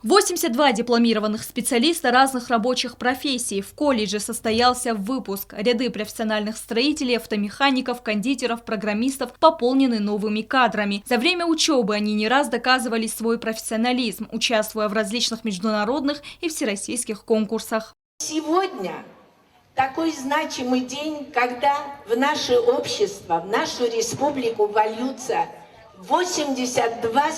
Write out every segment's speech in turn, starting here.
82 дипломированных специалиста разных рабочих профессий. В колледже состоялся выпуск. Ряды профессиональных строителей, автомехаников, кондитеров, программистов пополнены новыми кадрами. За время учебы они не раз доказывали свой профессионализм, участвуя в различных международных и всероссийских конкурсах. Сегодня такой значимый день, когда в наше общество, в нашу республику вольются 82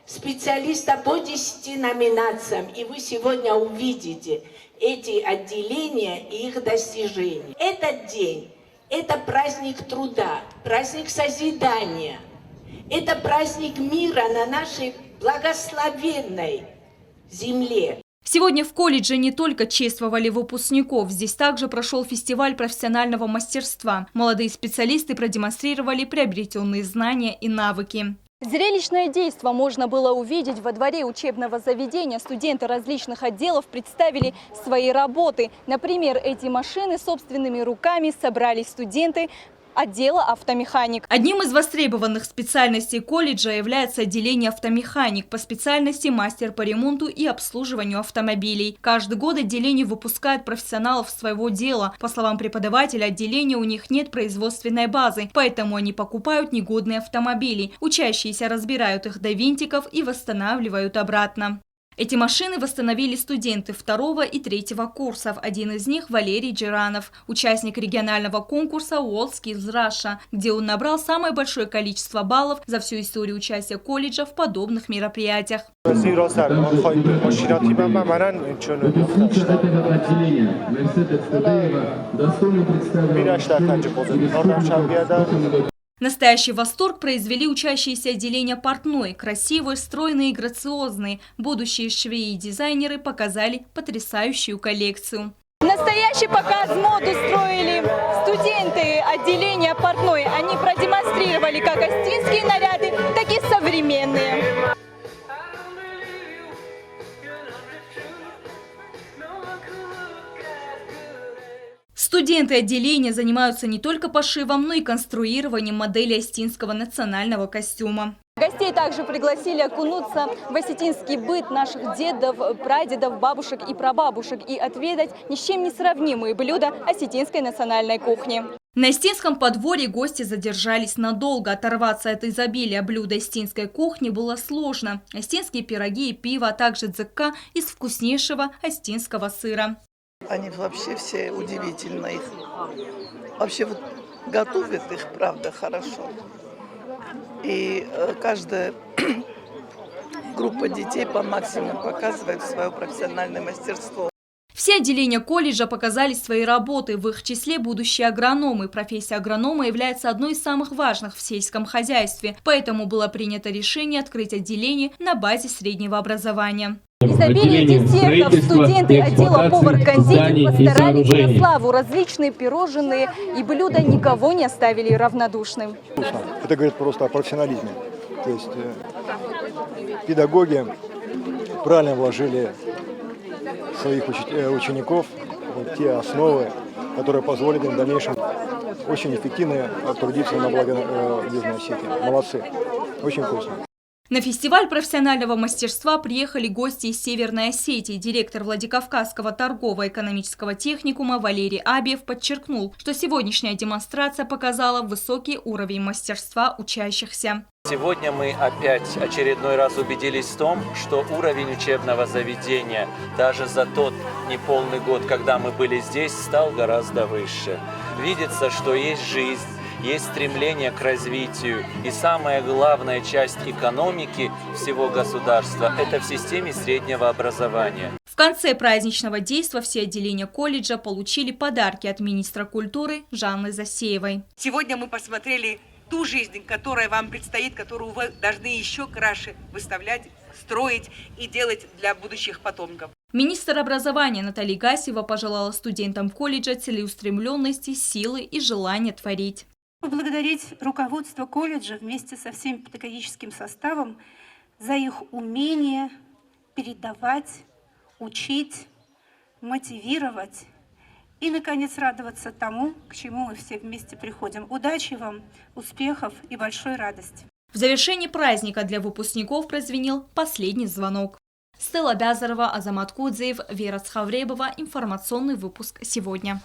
специалиста по 10 номинациям. И вы сегодня увидите эти отделения и их достижения. Этот день – это праздник труда, праздник созидания, это праздник мира на нашей благословенной земле. Сегодня в колледже не только чествовали выпускников, здесь также прошел фестиваль профессионального мастерства. Молодые специалисты продемонстрировали приобретенные знания и навыки. Зрелищное действо можно было увидеть во дворе учебного заведения. Студенты различных отделов представили свои работы. Например, эти машины собственными руками собрали студенты отдела автомеханик. Одним из востребованных специальностей колледжа является отделение автомеханик, по специальности мастер по ремонту и обслуживанию автомобилей. Каждый год отделение выпускает профессионалов своего дела. По словам преподавателя отделения, у них нет производственной базы, поэтому они покупают негодные автомобили. Учащиеся разбирают их до винтиков и восстанавливают обратно. Эти машины восстановили студенты 2 и 3 курсов. Один из них – Валерий Джеранов, участник регионального конкурса WorldSkills Russia, где он набрал самое большое количество баллов за всю историю участия колледжа в подобных мероприятиях. Настоящий восторг произвели учащиеся отделения портной. Красивые, стройные и грациозные. Будущие швеи и дизайнеры показали потрясающую коллекцию. Настоящий показ мод устроили студенты отделения портной. Они продемонстрировали как остинские наряды, так и современные. Студенты отделения занимаются не только пошивом, но и конструированием модели остинского национального костюма. Гостей также пригласили окунуться в осетинский быт наших дедов, прадедов, бабушек и прабабушек и отведать ни с чем не сравнимые блюда осетинской национальной кухни. На остинском подворье гости задержались надолго. Оторваться от изобилия блюд остинской кухни было сложно. Остинские пироги и пиво, а также дзыкка из вкуснейшего остинского сыра. Они вообще все удивительно их. Вообще вот готовят их, правда, хорошо. И каждая группа детей по максимуму показывает свое профессиональное мастерство. Все отделения колледжа показали свои работы, в их числе будущие агрономы. Профессия агронома является одной из самых важных в сельском хозяйстве, поэтому было принято решение открыть отделение на базе среднего образования. Изобилие десертов, студенты отдела повар-кондитер постарались на славу. Различные пирожные и блюда никого не оставили равнодушным. Это говорит просто о профессионализме. То есть педагоги правильно вложили своих учеников в те основы, которые позволят им в дальнейшем очень эффективно трудиться на благо Южной Осетии. Молодцы. Очень вкусно. На фестиваль профессионального мастерства приехали гости из Северной Осетии. Директор Владикавказского торгово-экономического техникума Валерий Абиев подчеркнул, что сегодняшняя демонстрация показала высокий уровень мастерства учащихся. Сегодня мы опять очередной раз убедились в том, что уровень учебного заведения даже за тот неполный год, когда мы были здесь, стал гораздо выше. Видится, что есть жизнь. Есть стремление к развитию. И самая главная часть экономики всего государства – это в системе среднего образования. В конце праздничного действа все отделения колледжа получили подарки от министра культуры Жанны Засеевой. Сегодня мы посмотрели ту жизнь, которая вам предстоит, которую вы должны еще краше выставлять, строить и делать для будущих потомков. Министр образования Наталья Гасева пожелала студентам колледжа целеустремленности, силы и желания творить. Поблагодарить руководство колледжа вместе со всем педагогическим составом за их умение передавать, учить, мотивировать и, наконец, радоваться тому, к чему мы все вместе приходим. Удачи вам, успехов и большой радости. В завершении праздника для выпускников прозвенел последний звонок. Стелла Бязарова, Азамат Кудзеев, Вера Цхавребова. Информационный выпуск сегодня.